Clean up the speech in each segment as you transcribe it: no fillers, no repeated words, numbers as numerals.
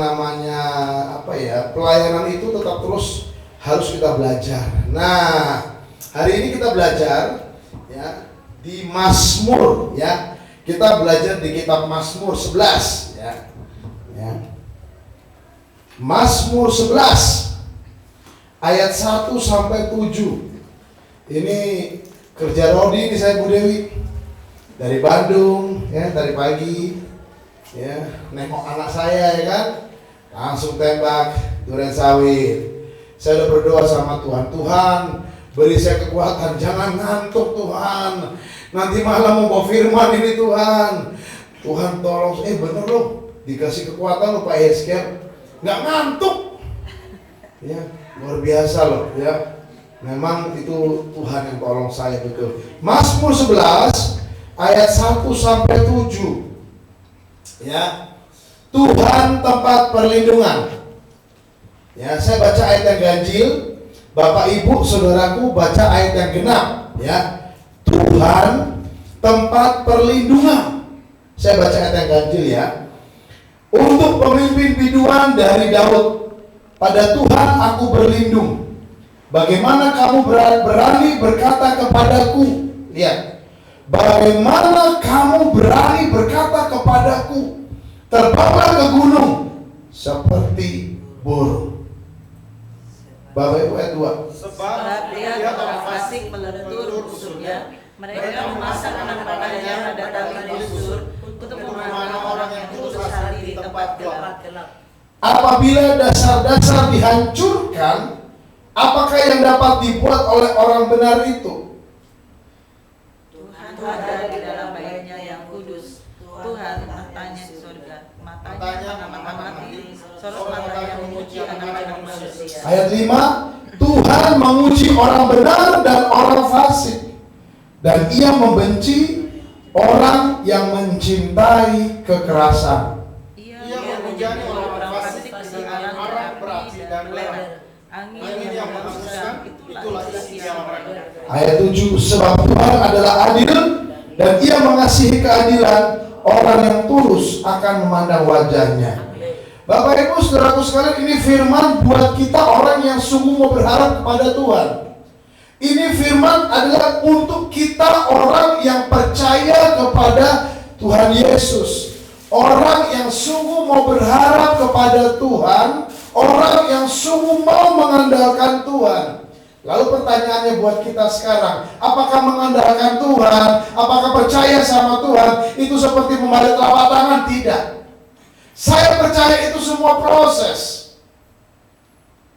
namanya pelayanan itu tetap terus harus kita belajar. Nah, hari ini kita belajar ya di Mazmur ya. Kita belajar di kitab Mazmur 11 ya. Mazmur 11 ayat 1 sampai 7. Ini kerja Rodi, ini saya Bu Dewi dari Bandung ya, dari pagi ya, nengok anak saya ya kan, langsung tembak durian sawit. Saya udah berdoa sama Tuhan, Tuhan beri saya kekuatan, jangan ngantuk Tuhan, nanti malam mau bawa firman ini Tuhan. Tuhan tolong, bener loh, dikasih kekuatan loh Pak Hezkel, nggak ngantuk ya, luar biasa loh ya. Memang itu Tuhan yang tolong saya betul. Mazmur 11 ayat 1 sampai 7 ya. Tuhan tempat perlindungan. Ya, saya baca ayat yang ganjil, Bapak Ibu Saudaraku baca ayat yang genap ya. Tuhan tempat perlindungan. Saya baca ayat yang ganjil ya. Untuk pemimpin biduan dari Daud, pada Tuhan aku berlindung. Bagaimana kamu berani berkata kepadaku? Lihat. Bagaimana kamu berani berkata kepadaku? Terbanglah ke gunung seperti burung. Bapak Ibu ayat 2. Sebab dia orang fasik melentur musuhnya. Mereka memasang anak panahnya pada tali busur untuk memana orang yang tulus hati di tempat gelap. Apabila dasar-dasar dihancurkan, apakah yang dapat dibuat oleh orang benar itu? Tuhan ada di dalam baitnya yang kudus. Tuhan matanya di surga, matanya mengamati, sorot matanya memuji anak-anak manusia. Ayat 5, Tuhan memuji orang benar dan orang fasik, dan ia membenci orang yang mencintai kekerasan. Ia menjadi orang fasik dengan orang beraksi dan leher. Angin yang menghembuskan, itulah isi yang mereka. Ayat 7, sebab Tuhan adalah adil dan ia mengasihi keadilan, orang yang tulus akan memandang wajahnya. Bapak Ibu Saudaraku sekalian, ini firman buat kita orang yang sungguh mau berharap kepada Tuhan. Ini firman adalah untuk kita orang yang percaya kepada Tuhan Yesus, orang yang sungguh mau berharap kepada Tuhan, orang yang sungguh mau mengandalkan Tuhan. Lalu pertanyaannya buat kita sekarang, apakah mengandalkan Tuhan, apakah percaya sama Tuhan itu seperti membalik telapak tangan? Tidak. Saya percaya itu semua proses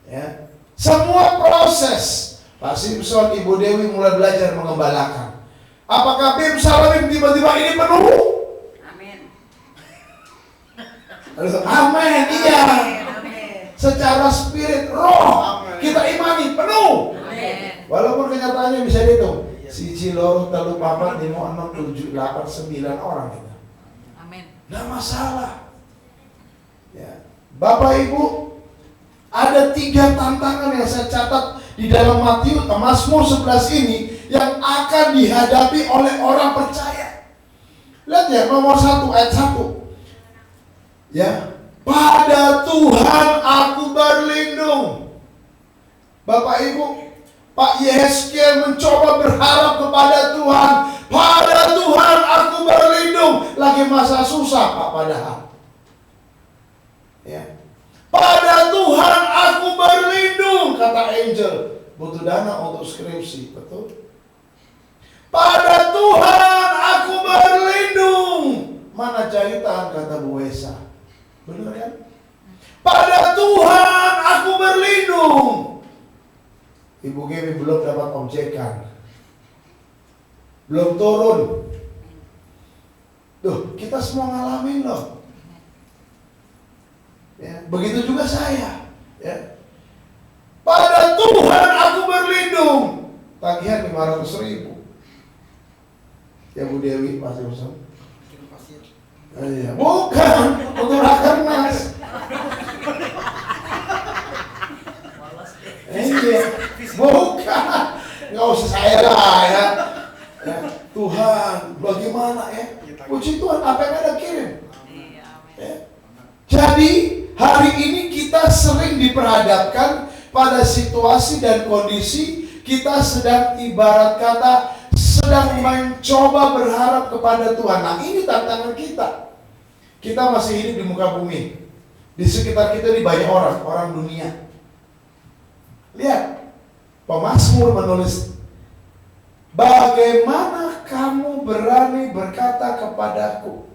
ya. Semua proses. Pasti besok Ibu Dewi mulai belajar mengembalakan. Apakah Bim Salamim tiba-tiba ini penuh? Amin. Amin, iya. Secara spirit, roh, kita imani penuh. Amin. Walaupun kenyataannya bisa dihitung, siji loro telu papat lima enam tujuh delapan 9 orang kita. Amin. Nggak masalah. Ya. Bapak Ibu, ada 3 tantangan yang saya catat di dalam Mazmur 11 ini yang akan dihadapi oleh orang percaya. Lihat ya, nomor 1 ayat 1. Ya, pada Tuhan aku berlindung. Bapak Ibu, Pak Yehezkiel mencoba berharap kepada Tuhan. Pada Tuhan aku berlindung. Lagi masa susah Pak padahal. Ya. Pada Tuhan aku berlindung, kata Angel. Butuh dana untuk skripsi, betul? Pada Tuhan aku berlindung. Mana jahitan, kata Bu Wesa. Benar kan? Pada Tuhan aku berlindung. Ibu Gewi belum dapat objekan, belum turun. Duh, kita semua ngalamin loh. Ya, begitu juga saya. Ya. Pada Tuhan aku berlindung. Tagihan 500.000. Ya Bu Dewi pasti usah. Iya, bukan untuk rakernas. Iya, bukan. Nggak usah saya lah ya. Tuhan, bagaimana ya? Puji Tuhan, apa yang ada kirim. Ya. Jadi hari hari ini kita sering diperhadapkan pada situasi dan kondisi kita sedang ibarat kata sedang mencoba berharap kepada Tuhan. Nah, ini tantangan kita. Kita masih hidup di muka bumi. Di sekitar kita ini banyak orang dunia. Lihat, pemazmur menulis, bagaimana kamu berani berkata kepadaku,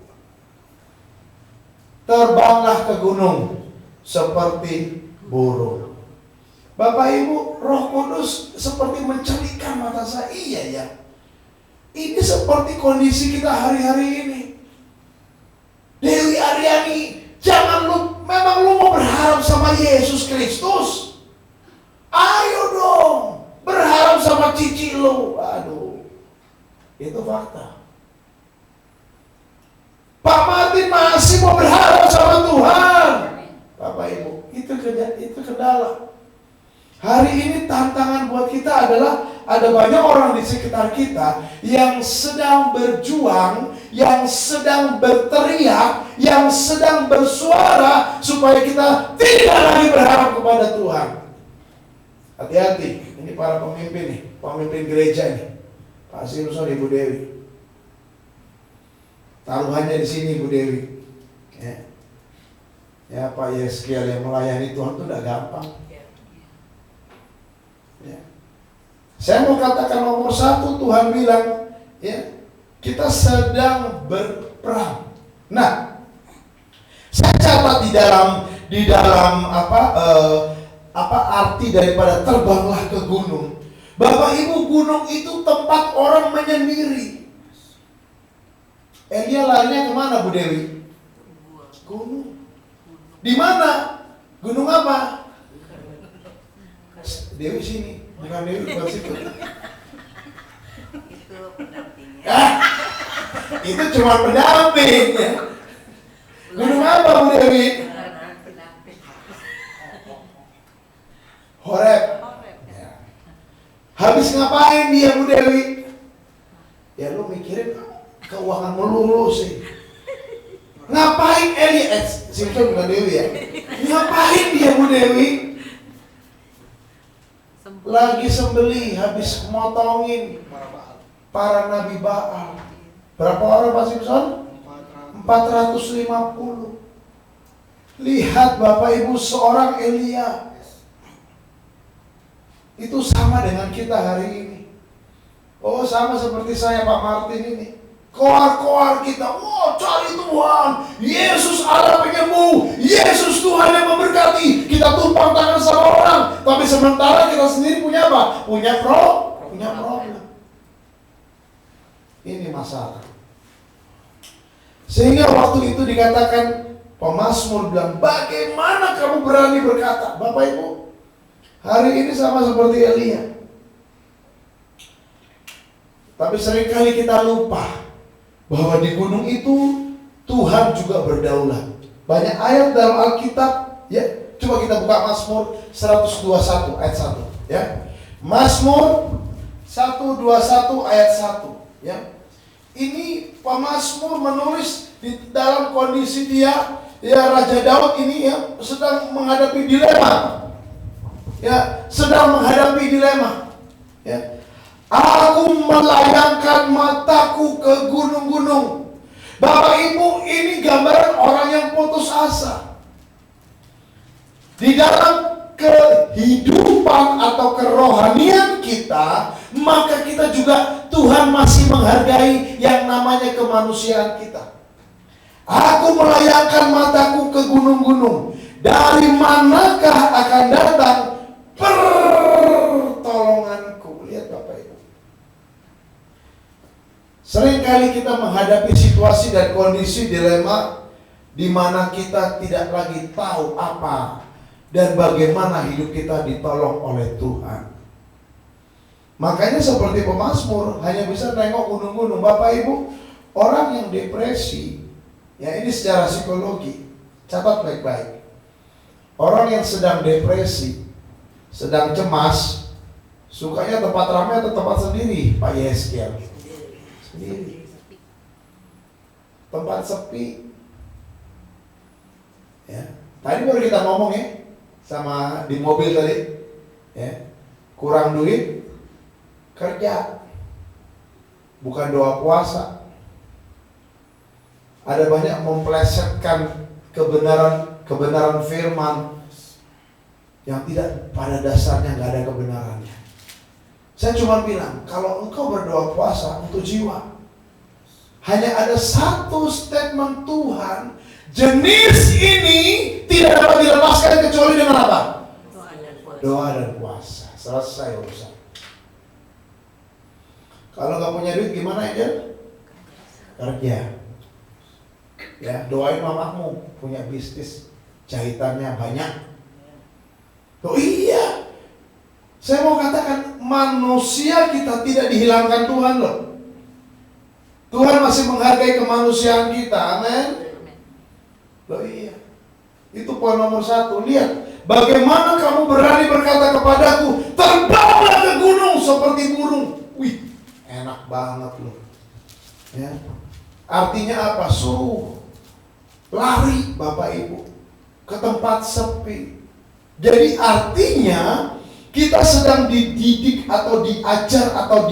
terbanglah ke gunung seperti burung. Bapak Ibu, Roh Kudus seperti mencelikkan mata saya. Iya ya, ini seperti kondisi kita hari-hari ini. Dewi Aryani, memang lu mau berharap sama Yesus Kristus? Ayo dong, berharap sama cici lu. Aduh, itu fakta. Pak Martin masih mau berharap sama Tuhan. Bapak Ibu, itu kendala. Hari ini tantangan buat kita adalah ada banyak orang di sekitar kita yang sedang berjuang, yang sedang berteriak, yang sedang bersuara supaya kita tidak lagi berharap kepada Tuhan. Hati-hati, ini para pemimpin nih, pemimpin gereja nih, Pak Simpson, Ibu Dewi. Taruhannya di sini, Ibu Dewi. Ya Pak Yeskiel, yang melayani Tuhan itu udah gampang. Ya. Saya mau katakan nomor satu, Tuhan bilang, ya, kita sedang berperang. Nah, saya catat di dalam arti daripada terbanglah ke gunung. Bapak Ibu, gunung itu tempat orang menyendiri. Elia larinya kemana, Bu Dewi? Gunung. Di mana? Gunung apa? Dewi sini, bukan Dewi bukan situ. Itu pendampingnya. Itu cuma pendamping ya. Gunung apa, Bu Dewi? Horeb. Ya. Habis ngapain dia, Bu Dewi? Ya lu mikirin keuangan melulu sih. Ngapain Elia? Simpson bukan Dewi ya. Ngapain dia, Bu Dewi? Lagi sembeli, habis motongin para nabi Baal. Berapa orang, Pak Simpson? 450. Lihat Bapak Ibu, seorang Elia. Itu sama dengan kita hari ini. Oh, sama seperti saya, Pak Martin ini. Koar-koar kita, cari Tuhan, Yesus Allah penyembuh, Yesus Tuhan yang memberkati. Kita tumpang tangan sama orang, tapi sementara kita sendiri punya apa? Punya problem. Ini masalah. Sehingga waktu itu dikatakan, pemazmur bilang, bagaimana kamu berani berkata? Bapak Ibu, hari ini sama seperti Elia. Tapi seringkali kita lupa bahwa di gunung itu Tuhan juga berdaulat. Banyak ayat dalam Alkitab, ya. Coba kita buka Mazmur 121 ayat 1, ya. Mazmur 121 ayat 1, ya. Ini pemazmur menulis di dalam kondisi dia, ya, Raja Daud ini ya sedang menghadapi dilema. Ya, sedang menghadapi dilema. Ya. Aku melayangkan mataku ke gunung-gunung. Bapak Ibu, ini gambaran orang yang putus asa. Di dalam kehidupan atau kerohanian kita, maka kita juga Tuhan masih menghargai yang namanya kemanusiaan kita. Aku melayangkan mataku ke gunung-gunung. Dari manakah akan datang pertolonganku? Lihat Bapak Ibu. Seringkali kita menghadapi situasi dan kondisi dilema di mana kita tidak lagi tahu apa dan bagaimana hidup kita ditolong oleh Tuhan. Makanya seperti pemazmur hanya bisa nengok gunung-gunung. Bapak Ibu, orang yang depresi, ya ini secara psikologi, catat baik-baik. Orang yang sedang depresi, sedang cemas, sukanya tempat ramai atau tempat sendiri, Pak Yeskiel? Sendiri. Tempat sepi. Ya. Tadi baru kita ngomong ya, sama di mobil tadi, ya, kurang duit, kerja, bukan doa puasa. Ada banyak memplesetkan kebenaran firman yang tidak, pada dasarnya nggak ada kebenarannya. Saya cuma bilang, kalau engkau berdoa puasa untuk jiwa, hanya ada satu statement Tuhan, jenis ini tidak dapat dilepaskan kecuali dengan apa? Doa dan puasa. Selesai urusan. Kalau nggak punya duit gimana ya? Kerja. Ya, doain mamamu punya bisnis jahitannya banyak. Oh iya. Saya mau katakan, manusia kita tidak dihilangkan Tuhan loh. Tuhan masih menghargai kemanusiaan kita, amin. Loh iya. Itu poin nomor 1. Lihat, bagaimana kamu berani berkata kepadaku, terbanglah ke gunung seperti burung. Wih, enak banget loh. Ya. Artinya apa? Suruh lari Bapak Ibu ke tempat sepi. Jadi artinya kita sedang dididik atau diajar atau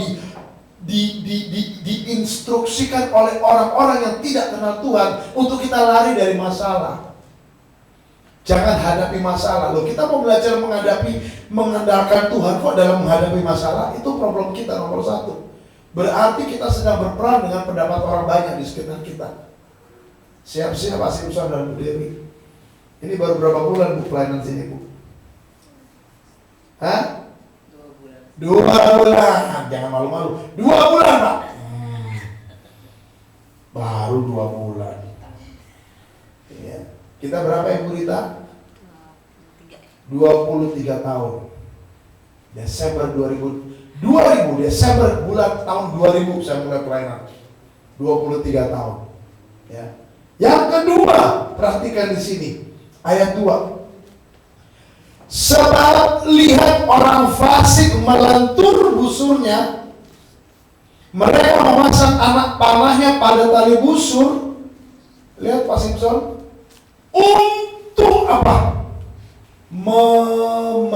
diinstruksikan oleh orang-orang yang tidak kenal Tuhan untuk kita lari dari masalah. Jangan hadapi masalah. Loh, kita mau belajar mengandalkan Tuhan kok dalam menghadapi masalah? Itu problem kita nomor 1. Berarti kita sedang berperang dengan pendapat orang banyak di sekitar kita. Siap-siap Pak Simpson dan Bu Dewi. Ini baru berapa bulan Bu pelayanan sini Bu? Hah? 2 bulan. Jangan malu-malu. 2 bulan Pak. Baru 2 bulan. Ya. Kita berapa Ibu Rita? 23 tahun. Desember 2000 Desember bulan tahun 2000 saya mulai pelayanan. 23 tahun. Ya. Yang kedua, perhatikan di sini ayat 2. Sebab lihat orang fasik melentur busurnya, mereka memasang anak panahnya pada tali busur. Lihat Pak Simpson, untuk apa? Memanah.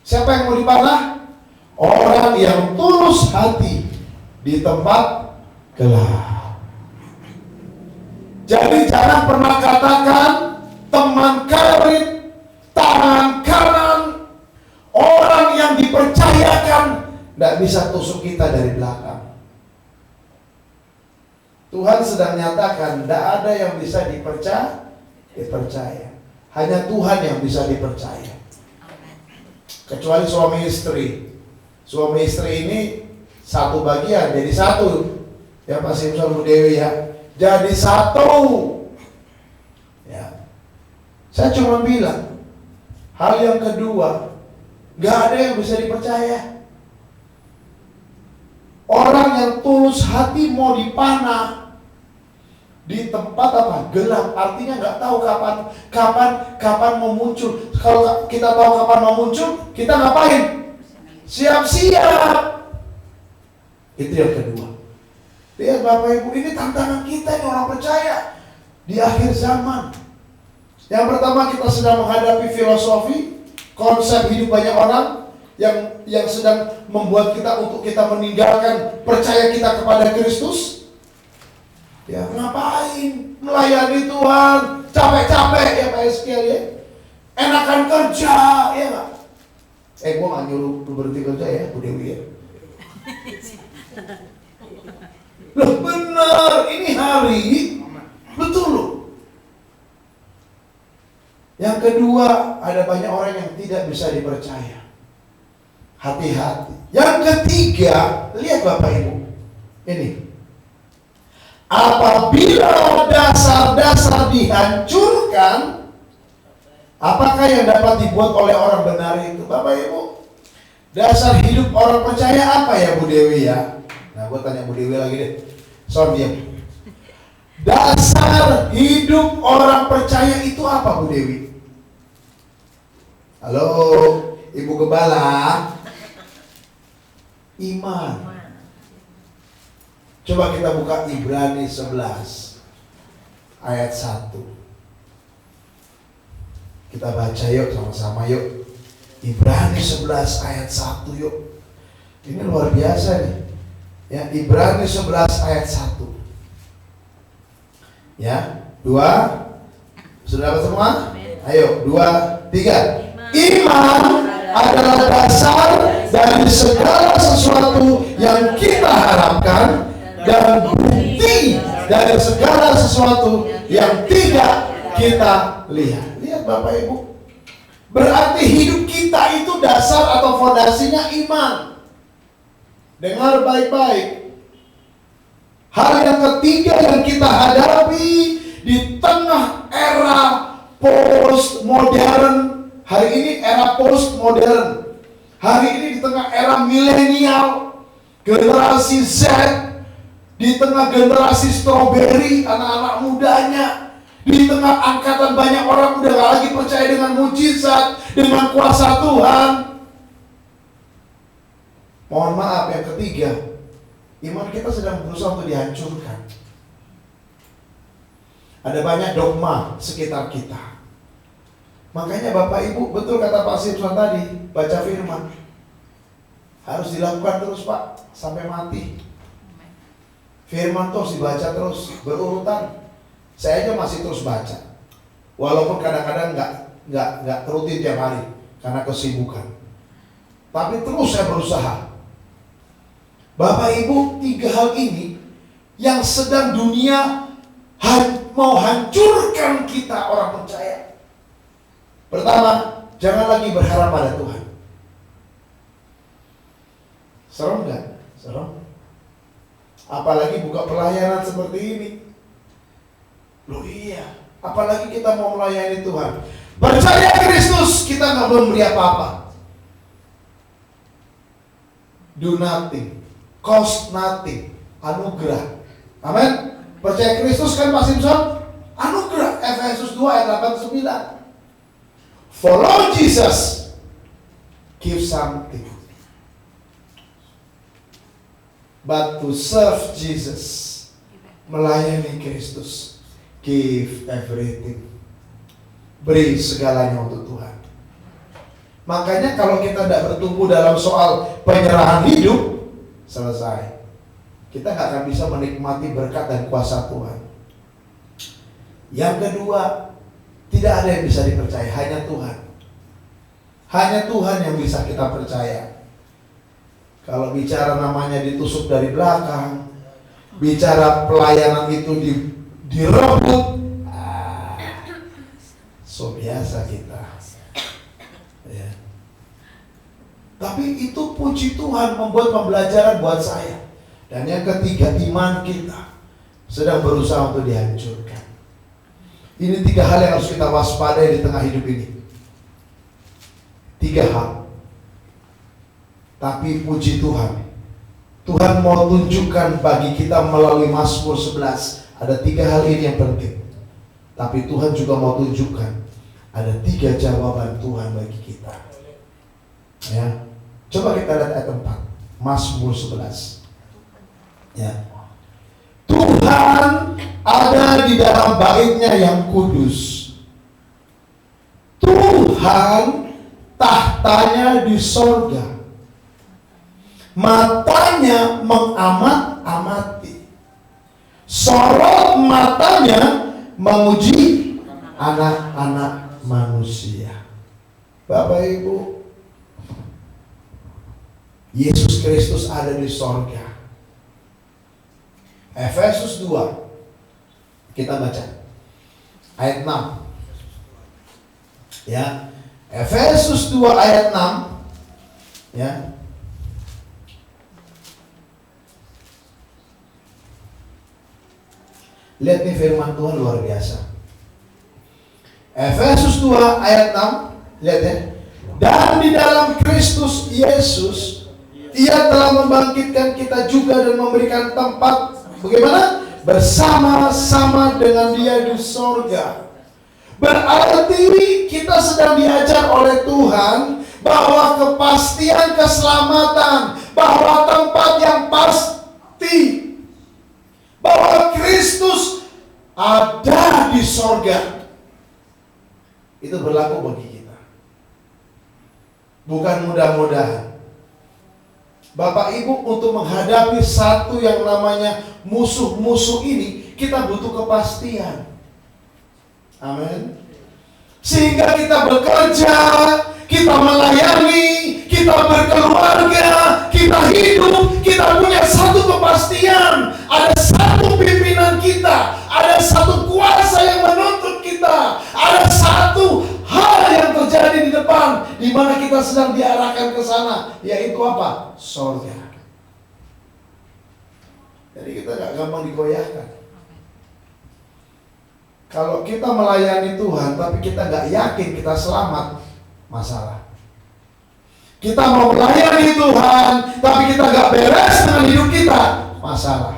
Siapa yang mau dipanah? Orang yang tulus hati di tempat gelap. Jadi jangan pernah katakan teman karib, tangan kanan, orang yang dipercayakan tidak bisa tusuk kita dari belakang. Tuhan sedang nyatakan tidak ada yang bisa dipercaya. Hanya Tuhan yang bisa dipercaya. Kecuali suami istri. Suami istri ini satu bagian jadi satu. Ya Pak Simpson Bu Dewi ya. Jadi satu. Ya. Saya cuma bilang, hal yang kedua, gak ada yang bisa dipercaya. Orang yang tulus hati mau dipanah di tempat apa? Gelap. Artinya nggak tahu kapan mau muncul. Kalau kita tahu kapan mau muncul, kita ngapain? Siap-siap. Itu yang kedua. Lihat Bapak Ibu, ini tantangan kita yang orang percaya di akhir zaman. Yang pertama, kita sedang menghadapi filosofi, konsep hidup banyak orang yang sedang membuat kita untuk kita meninggalkan percaya kita kepada Kristus. Ya, ngapain melayani Tuhan, capek-capek ya Pak Eskiel ya. Enakan kerja, ya nggak? Gua nggak nyuruh lu berhenti kerja ya, Bu Dewi ya. Loh benar, ini hari betul loh. Yang kedua, ada banyak orang yang tidak bisa dipercaya. Hati-hati. Yang ketiga, lihat Bapak Ibu. Ini. Apabila dasar-dasar dihancurkan, apakah yang dapat dibuat oleh orang benar itu? Bapak Ibu, dasar hidup orang percaya apa ya Bu Dewi ya? Nah, gue tanya Bu Dewi lagi deh. Son diam. Dasar hidup orang percaya itu apa Bu Dewi? Halo, Ibu Gembala. Iman. Coba kita buka Ibrani 11. ayat 1. Kita baca yuk sama-sama yuk. Ibrani 11 ayat 1 yuk. Ini luar biasa nih. Ya, Ibrani 11 ayat 1. Ya, 2. Sudah dapat semua? Ayo, 2, 3. Iman adalah dasar dari segala sesuatu yang kita harapkan dan bukti dari segala sesuatu yang tidak kita lihat. Lihat Bapak Ibu. Berarti hidup kita itu dasar atau fondasinya iman. Dengar baik-baik. Hal yang ketiga yang kita hadapi di tengah era postmodern. Hari ini era postmodern. Hari ini di tengah era milenial, generasi Z, di tengah generasi strawberry, anak-anak mudanya, di tengah angkatan banyak orang udah gak lagi percaya dengan mujizat, dengan kuasa Tuhan. Mohon maaf, yang ketiga, iman kita sedang berusaha untuk dihancurkan. Ada banyak dogma sekitar kita. Makanya Bapak Ibu, betul kata Pak Simpson tadi, baca firman harus dilakukan terus Pak, sampai mati. Firman terus dibaca terus, berurutan. Saya aja masih terus baca, walaupun kadang-kadang nggak rutin tiap hari karena kesibukan. Tapi terus saya berusaha. Bapak Ibu, 3 hal ini yang sedang dunia mau hancurkan kita orang percaya. Pertama, jangan lagi berharap pada Tuhan. Serem nggak? Serem. Apalagi buka pelayanan seperti ini. Loh iya, apalagi kita mau melayani Tuhan. Percaya Kristus, kita nggak belum beli apa-apa. Do nothing, cost nothing, anugerah. Amin. Percaya Kristus kan Pak Simpson? Anugerah. Efesus 2 ayat 8-9. Follow Jesus, give something. But to serve Jesus, melayani Kristus, give everything. Beri segalanya untuk Tuhan. Makanya kalau kita tidak bertumbuh dalam soal penyerahan hidup, selesai. Kita nggak akan bisa menikmati berkat dan kuasa Tuhan. Yang kedua, tidak ada yang bisa dipercaya, hanya Tuhan. Hanya Tuhan yang bisa kita percaya. Kalau bicara namanya ditusuk dari belakang, bicara pelayanan itu direbut, so biasa kita. Ya. Tapi itu puji Tuhan membuat pembelajaran buat saya. Dan yang ketiga, iman kita sedang berusaha untuk dihancurkan. Ini 3 hal yang harus kita waspadai di tengah hidup ini. 3 hal. Tapi puji Tuhan, Tuhan mau tunjukkan bagi kita melalui Mazmur 11. Ada 3 hal ini yang penting. Tapi Tuhan juga mau tunjukkan ada 3 jawaban Tuhan bagi kita. Ya, coba kita lihat ayat 4, Mazmur 11. Ya. Tuhan ada di dalam bait-Nya yang kudus. Tuhan tahtanya di sorga. Matanya mengamat-amati. Sorot matanya menguji anak-anak manusia. Bapak Ibu, Yesus Kristus ada di sorga. Efesus 2, kita baca ayat 6. Ya, Efesus 2 ayat 6. Ya. Lihat nih firman Tuhan luar biasa. Efesus 2 ayat 6. Lihat ya. Dan di dalam Kristus Yesus, Ia telah membangkitkan kita juga dan memberikan tempat bagaimana? Bersama-sama dengan Dia di sorga. Berarti kita sedang diajar oleh Tuhan bahwa kepastian keselamatan, bahwa tempat yang pasti, bahwa Kristus ada di sorga. Itu berlaku bagi kita. Bukan mudah-mudahan. Bapak Ibu, untuk menghadapi satu yang namanya musuh-musuh ini, kita butuh kepastian. Amin. Sehingga kita bekerja, kita melayani, kita berkeluarga, kita hidup, kita punya satu kepastian. Ada satu pimpinan kita, ada satu kuasa yang menuntut kita, ada satu hal yang terjadi di depan, di mana kita sedang diarahkan ke sana, yaitu apa? Surga. Jadi kita gak gampang digoyahkan. Kalau kita melayani Tuhan, tapi kita gak yakin kita selamat, masalah. Kita mau melayani Tuhan, tapi kita gak beres dengan hidup kita, masalah.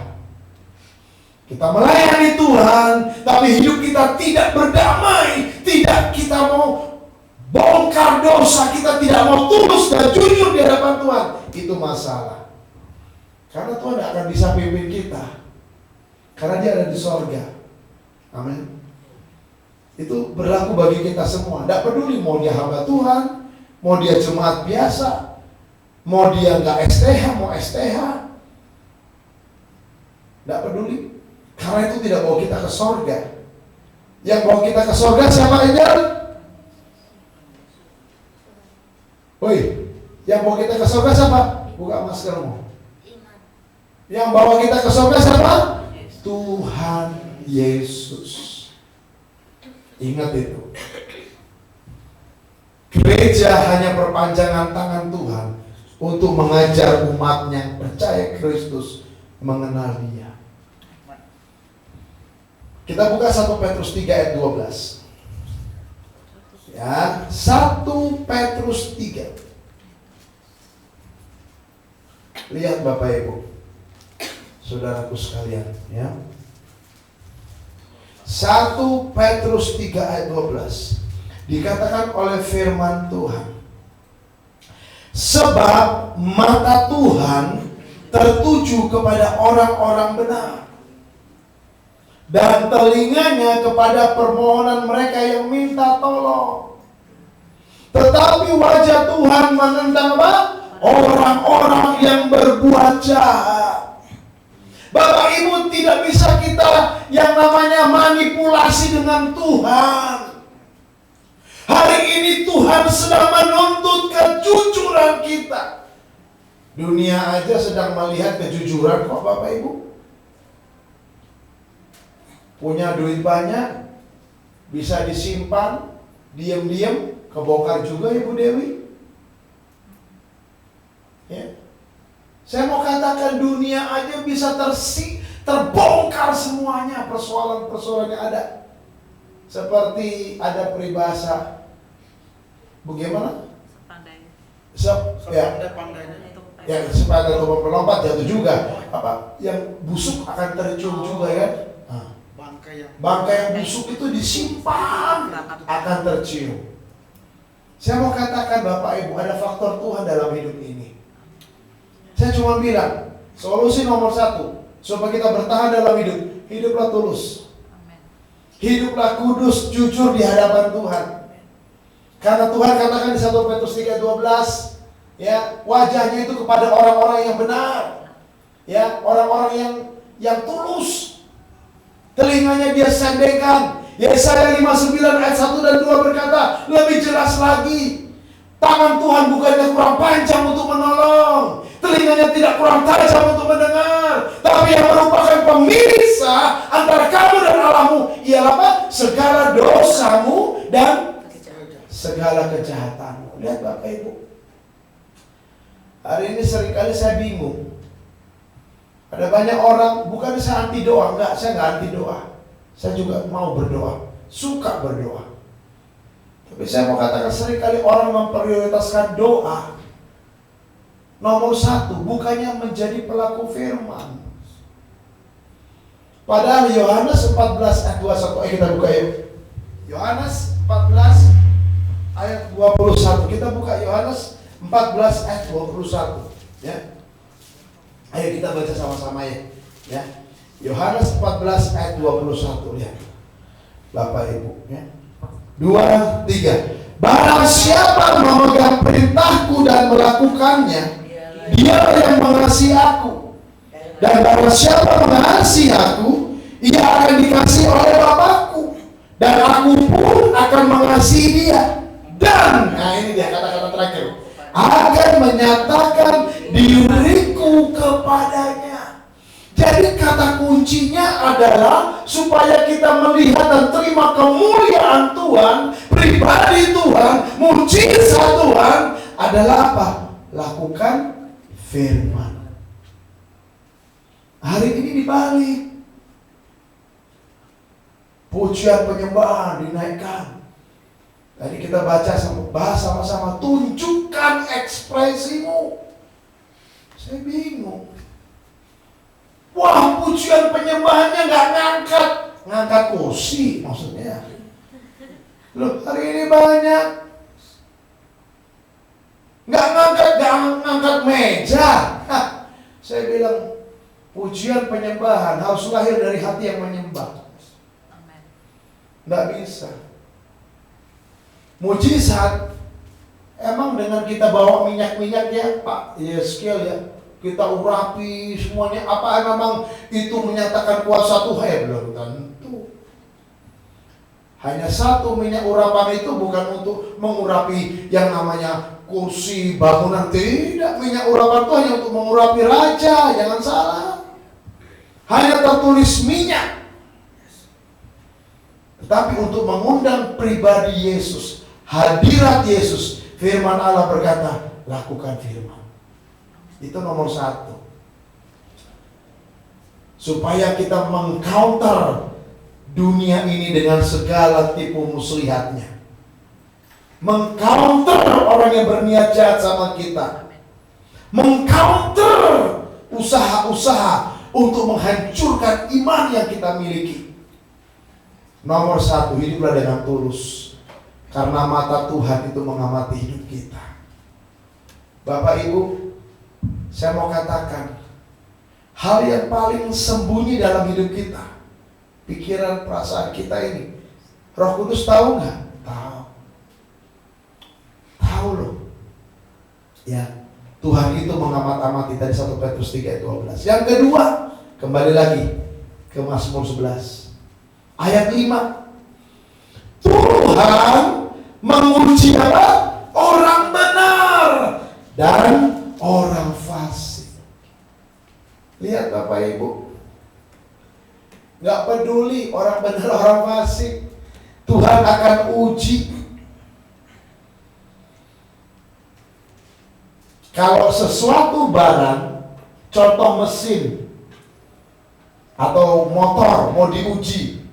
Kita melayani Tuhan, tapi hidup kita tidak berdamai, tidak kita mau bongkar dosa, kita tidak mau tulus dan jujur di hadapan Tuhan, itu masalah. Karena Tuhan tidak akan bisa pimpin kita, karena Dia ada di sorga. Amin. Itu berlaku bagi kita semua. Tidak peduli mau dia hamba Tuhan, mau dia jemaat biasa, mau dia nggak STH, mau STH, tidak peduli. Karena itu tidak bawa kita ke sorga. Yang bawa kita ke sorga siapa, Angel? Woi, yang bawa kita ke sorga siapa? Buka maskermu. Yang bawa kita ke sorga siapa? Tuhan Yesus. Ingat itu. Gereja hanya perpanjangan tangan Tuhan untuk mengajar umatnya yang percaya Kristus mengenal Dia. Kita buka 1 Petrus 3 ayat 12. Ya, 1 Petrus 3. Lihat Bapak Ibu, saudaraku sekalian, ya. 1 Petrus 3 ayat 12 dikatakan oleh firman Tuhan, sebab mata Tuhan tertuju kepada orang-orang benar dan telinganya kepada permohonan mereka yang minta tolong. Tetapi wajah Tuhan menentang apa? Orang-orang yang berbuat jahat. Bapak Ibu, tidak bisa kita yang namanya manipulasi dengan Tuhan. Hari ini Tuhan sedang menuntut kejujuran kita. Dunia aja sedang melihat kejujuran kok Bapak Ibu. Punya duit banyak, bisa disimpan, diam-diam, kebongkar juga Ibu Dewi. Ya. Saya mau katakan dunia aja bisa terbongkar semuanya persoalan-persoalan yang ada. Seperti ada peribahasa, bagaimana? Yang sepandai lompat melompat jatuh juga. Apa? Yang busuk akan tercium juga kan? Bangkai yang busuk itu disimpan akan tercium. Saya mau katakan Bapak Ibu, ada faktor Tuhan dalam hidup ini. Saya cuma bilang, solusi nomor 1 supaya kita bertahan dalam hidup, hiduplah tulus. Hiduplah kudus, jujur di hadapan Tuhan. Karena Tuhan katakan di 1 Petrus 3:12, ya, wajahnya itu kepada orang-orang yang benar. Ya, orang-orang yang tulus. Telinganya Dia sendengkan. Yesaya 59 ayat 1 dan 2 berkata, lebih jelas lagi, tangan Tuhan bukannya kurang panjang untuk menolong, telinganya tidak kurang tajam untuk mendengar, tapi yang merupakan pemisah antara kamu dan Allahmu ialah apa? Segala dosamu dan segala kejahatanmu. Lihat Bapak Ibu, hari ini seringkali saya bingung. Ada banyak orang, bukan saya anti doa, enggak, saya enggak anti doa. Saya juga mau berdoa, suka berdoa. Tapi saya mau katakan seringkali orang memprioritaskan doa nomor 1, bukannya menjadi pelaku firman. Padahal Yohanes 14 ayat 21, kita buka yuk. Yohanes 14 ayat 21. Kita buka Yohanes 14 ayat 21, ya. Ayo kita baca sama-sama ya. Ya. Yohanes 14 ayat 21, lihat Bapak Ibu ya. 2, 3. Barang siapa memegang perintahku dan melakukannya, dialah yang mengasihi aku. Dan barang siapa mengasihi aku, ia akan dikasihi oleh Bapakku, dan aku pun akan mengasihi dia. Dan, nah ini dia kata-kata terakhir, akan menyatakan diriku kepadanya. Jadi kata kuncinya adalah supaya kita melihat dan terima kemuliaan Tuhan, pribadi Tuhan, mujizat Tuhan adalah apa? Lakukan firman. Hari ini dibalik. Pujian penyembahan dinaikkan. Tadi kita bahas sama-sama, tunjukkan ekspresimu. Saya bingung. Wah, pujian penyembahannya nggak ngangkat kursi maksudnya. Loh, hari ini banyak nggak ngangkat meja. Saya bilang pujian penyembahan harus lahir dari hati yang menyembah. Nggak bisa. Mujizat emang dengan kita bawa minyak-minyak ya Pak Yeskiel ya, kita urapi semuanya, apa memang itu menyatakan kuasa Tuhan? Belum tentu. Hanya satu minyak urapan itu bukan untuk mengurapi yang namanya kursi bangunan, tidak. Minyak urapan itu hanya untuk mengurapi raja, jangan salah. Hanya tertulis minyak, tetapi untuk mengundang pribadi Yesus, hadirat Yesus. Firman Allah berkata, lakukan firman. Itu nomor 1. Supaya kita mengcounter dunia ini dengan segala tipu muslihatnya. Mengcounter orang yang berniat jahat sama kita. Mengcounter usaha-usaha untuk menghancurkan iman yang kita miliki. Nomor 1, hiduplah dengan tulus. Karena mata Tuhan itu mengamati hidup kita. Bapak Ibu, saya mau katakan, hal yang paling sembunyi dalam hidup kita, pikiran perasaan kita ini, Roh Kudus tahu nggak? Tahu loh. Ya, Tuhan itu mengamat-amati. Tadi 1 Petrus 3 ayat 12. Yang kedua, kembali lagi ke Mazmur 11 ayat 5. Tuhan menguji apa? Orang benar dan orang fasik. Lihat Bapak Ibu, gak peduli orang benar orang fasik, Tuhan akan uji. Kalau sesuatu barang, contoh mesin atau motor mau diuji,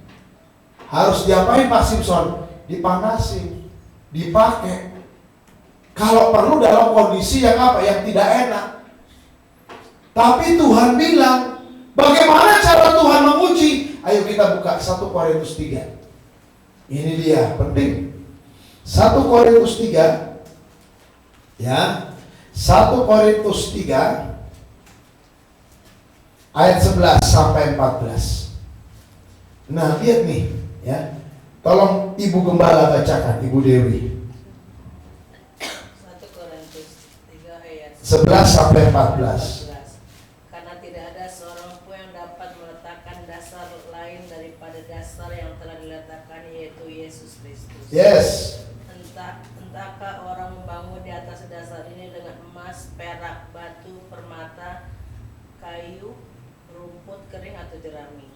harus diapain Pak Simpson? Dipanasin, dipakai. Kalau perlu dalam kondisi yang apa? Yang tidak enak. Tapi Tuhan bilang, bagaimana cara Tuhan menguji? Ayo kita buka 1 Korintus 3. Ini dia, penting. 1 Korintus 3. Ya. 1 Korintus 3 ayat 11 sampai 14. Nah, lihat nih, ya. Tolong Ibu Gembala bacakan, Ibu Dewi. 1 Korintus 3 ayat 11 sampai 14. Karena tidak ada seorang pun yang dapat meletakkan dasar lain daripada dasar yang telah diletakkan, yaitu Yesus Kristus. Yes. Entahkah orang membangun di atas dasar ini dengan emas, perak, batu, permata, kayu, rumput kering atau jerami.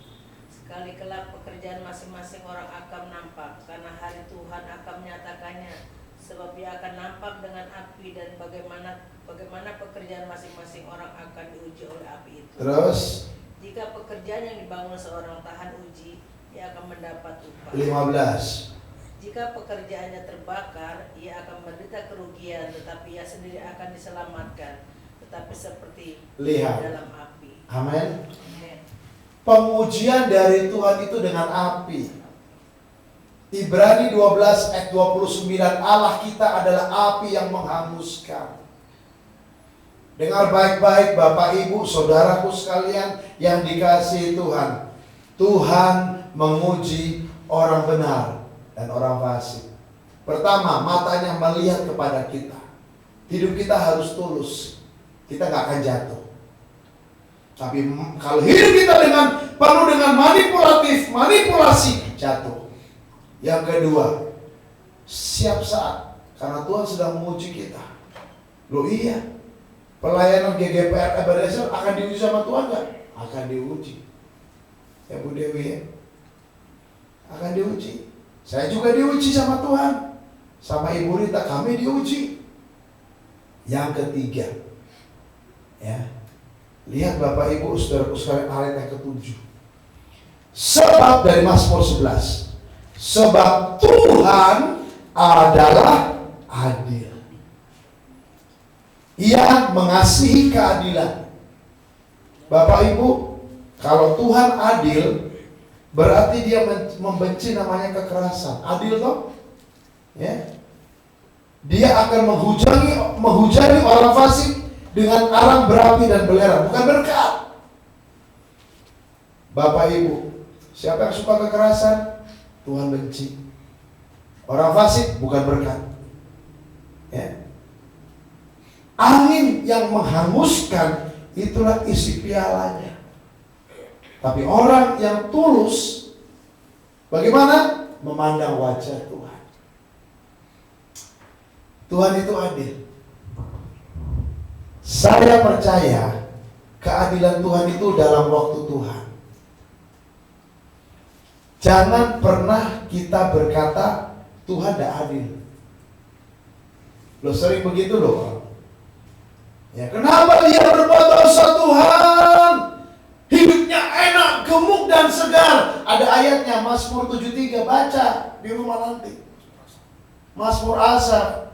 Sekali kelak pekerjaan masing-masing orang akan nampak, karena hari Tuhan akan menyatakannya. Sebab ia akan nampak dengan api, dan bagaimana pekerjaan masing-masing orang akan diuji oleh api itu. Terus Jika pekerjaan yang dibangun seorang tahan uji, ia akan mendapat upah. 15. Jika pekerjaannya terbakar, ia akan menderita kerugian, tetapi ia sendiri akan diselamatkan, tetapi seperti Lihat. dalam api. Amin. Pengujian dari Tuhan itu dengan api. Ibrani 12 ayat 29, Allah kita adalah api yang menghanguskan. Dengar baik-baik Bapak Ibu, saudaraku sekalian yang dikasihi Tuhan. Tuhan menguji orang benar dan orang fasik. Pertama, matanya melihat kepada kita. Hidup kita harus tulus. Kita gak akan jatuh. Tapi kalau hidup kita penuh dengan manipulasi, jatuh. Yang kedua, siap saat, karena Tuhan sedang menguji kita. Loh iya, pelayanan GGPR Ebenezer akan diuji sama Tuhan gak? Akan diuji. Ya Bu Dewi ya, akan diuji. Saya juga diuji sama Tuhan. Sama Ibu Rita, kami diuji. Yang ketiga, ya, lihat Bapak Ibu saudaraku sekalian ayat yang ke-7. Sebab dari Mazmur 11, sebab Tuhan adalah adil. Ia mengasihi keadilan. Bapak Ibu, kalau Tuhan adil, berarti dia membenci namanya kekerasan. Adil toh? Ya. Dia akan menghujani orang fasik dengan arang berapi dan belerang, bukan berkat. Bapak Ibu, siapa yang suka kekerasan? Tuhan benci. Orang fasik bukan berkat. Ya. Angin yang menghanguskan itulah isi pialanya. Tapi orang yang tulus, bagaimana? Memandang wajah Tuhan. Tuhan itu adil. Saya percaya keadilan Tuhan itu dalam waktu Tuhan. Jangan pernah kita berkata Tuhan tidak adil. Loh sering begitu loh. Ya, kenapa dia berbuat dosa Tuhan? Hidupnya enak, gemuk dan segar. Ada ayatnya Mazmur 73, baca di rumah nanti. Mazmur Asaf.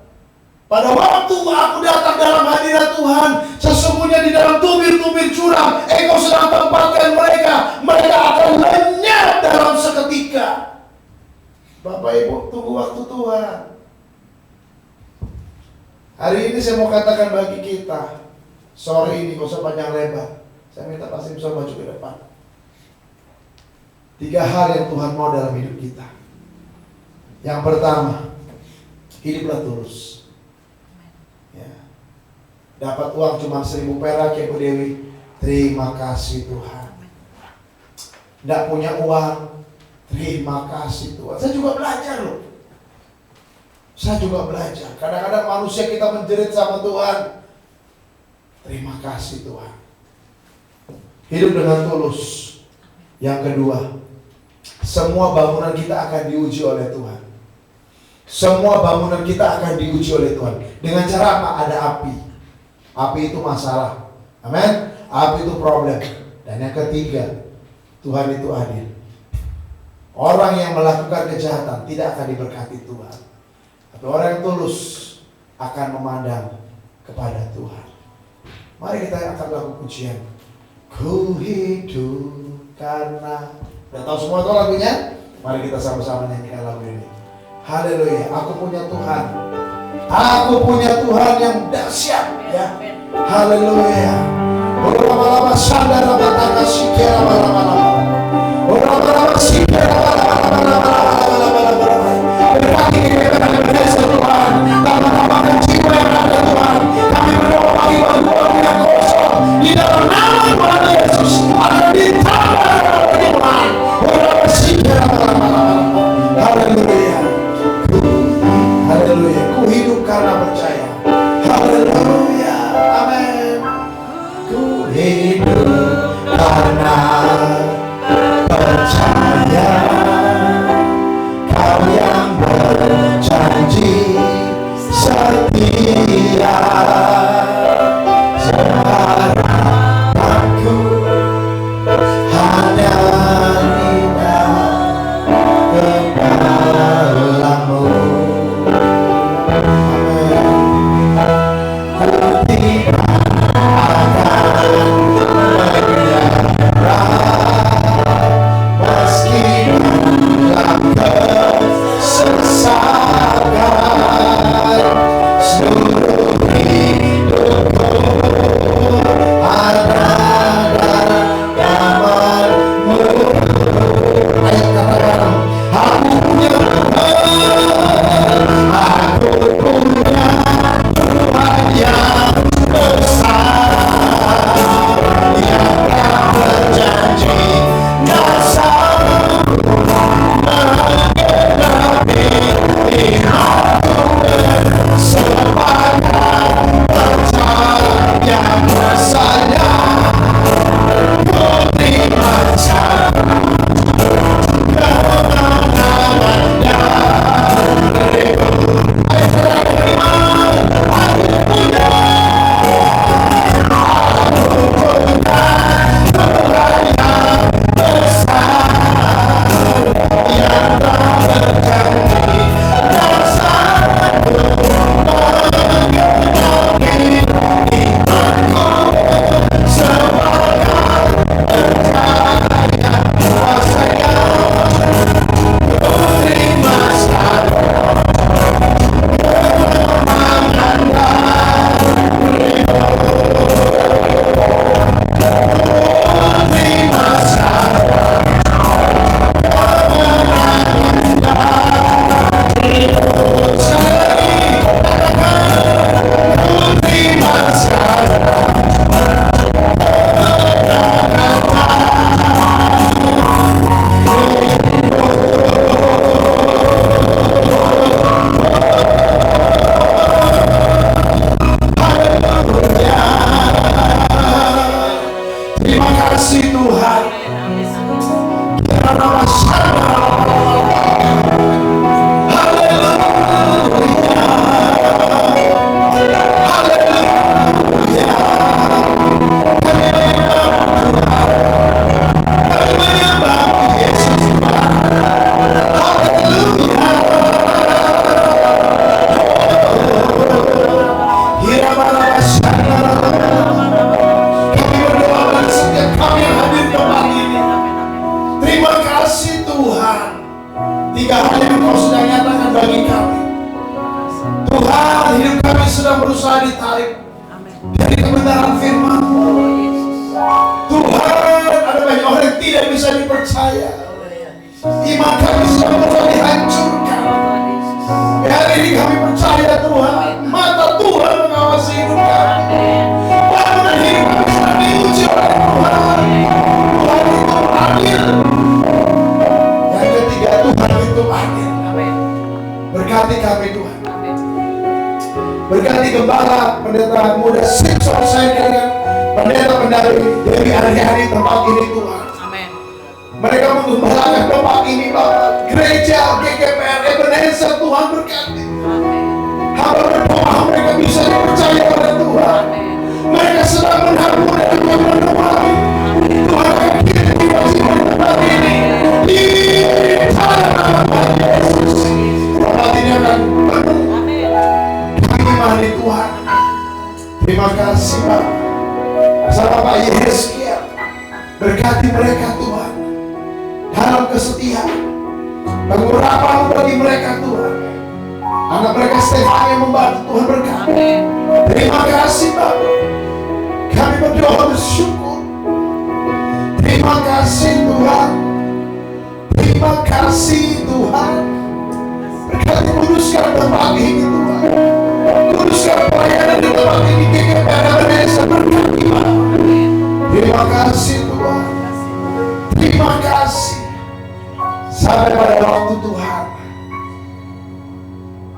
Pada waktu aku datang dalam hadirat Tuhan, sesungguhnya di dalam tubir-tubir curam, Engkau sedang tempatkan mereka. Mereka akan lenyap dalam seketika. Bapak Ibu, tunggu waktu Tuhan. Hari ini saya mau katakan bagi kita, sore ini gak usah panjang lebar. Saya minta pasti bisa maju ke depan. 3 hal yang Tuhan mau dalam hidup kita. Yang pertama, hiduplah tulus. Ya. Dapat uang cuma 1.000 perak ya Bu Dewi, terima kasih Tuhan. Tidak punya uang, terima kasih Tuhan. Saya juga belajar loh. Saya juga belajar. Kadang-kadang manusia kita menjerit sama Tuhan. Terima kasih Tuhan. Hidup dengan tulus. Yang kedua, semua bangunan kita akan diuji oleh Tuhan. Semua bangunan kita akan diuji oleh Tuhan. Dengan cara apa? Ada api. Api itu masalah. Amin. Api itu problem. Dan yang ketiga, Tuhan itu adil. Orang yang melakukan kejahatan tidak akan diberkati Tuhan. Tapi orang yang tulus akan memandang kepada Tuhan. Mari kita akan lagu pujian. Ku hidup karena. Udah tahu semua itu lagunya? Mari kita sama-sama nyanyikan lagu ini. Haleluya, aku punya Tuhan. Aku punya Tuhan yang dahsyat ya. Haleluya. Lama-lama sadar lama-lama sikera lama-lama. Lama-lama sikera lama-lama. Berkati kita dengan berdasar Tuhan. Lama-lama jiwa yang ada Tuhan. Kami berdoa bagi bantuan yang kosong di dalam nama Tuhan Yesus akan ditambah oleh Tuhan. Lama-lama sikera lama-lama. Haleluya. Haleluya, ku hidup karena percaya. Haleluya, amin. Ku hidup karena percaya. Berkati kami Tuhan. Amin. Berkati gembala pendeta muda Simpson saya dengan pendeta-pendeta Dewi Aryani tempat ini Tuhan. Amin. Mereka menggembalakan tempat ini Bapak. Gereja GGPR Ebenezer Tuhan berkati. Amin. Hamba berdoa mereka bisa dipercaya pada Tuhan. Mereka sedang menabur dan menuai. Tuhan akan kirim tiba-tiba di tempat ini. Di dalam nama Yesus. Tempat ini akan penuh. Kami imani Tuhan. Terima kasih Bapak. Bersama Pak Yehezkiel. Berkati mereka Tuhan. Dalam kesetiaan. Pengurapan bagi mereka Tuhan. Anak mereka Stefan yang membantu Tuhan berkati. Terima kasih Bapak. Kami berdoa bersyukur. Terima kasih Tuhan. Terima kasih Tuhan. Berkati kuduskan tempat ini Tuhan. Kuduskan pelayanan di tempat ini. GGPR Ebenezer berkati Bapak. Terima kasih Tuhan. Terima kasih. Sampai pada waktu Tuhan.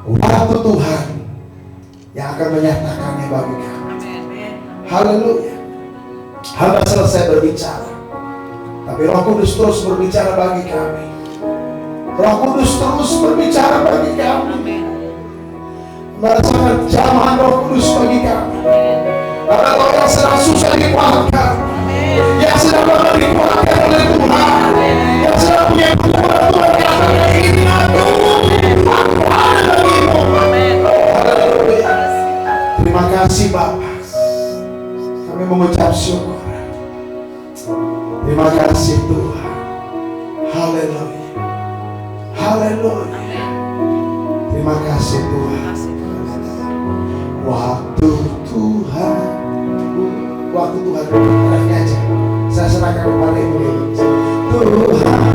Waktu Tuhan yang akan menyatakannya bagi kami. Haleluya. Hamba selesai berbicara, tapi Roh Kudus terus berbicara bagi kami. Roh Kudus terus berbicara bagi kami. Merasakan jamahan Roh Kudus bagi kami. Karena kalau yang sedang susah dikuatkan, yang sedang dikuatkan oleh Tuhan, yang sedang punya kekuatan Tuhan katakan ini aku ada bagimu. Haleluya. Terima kasih Bapak. Kami mengucap syukur. Terima kasih Tuhan. Haleluya. Haleluya. Terima kasih Tuhan. Waktu Tuhan. Waktu Tuhan. Refnya aja. Saya serahkan kepada Ibu Dewi. Tuhan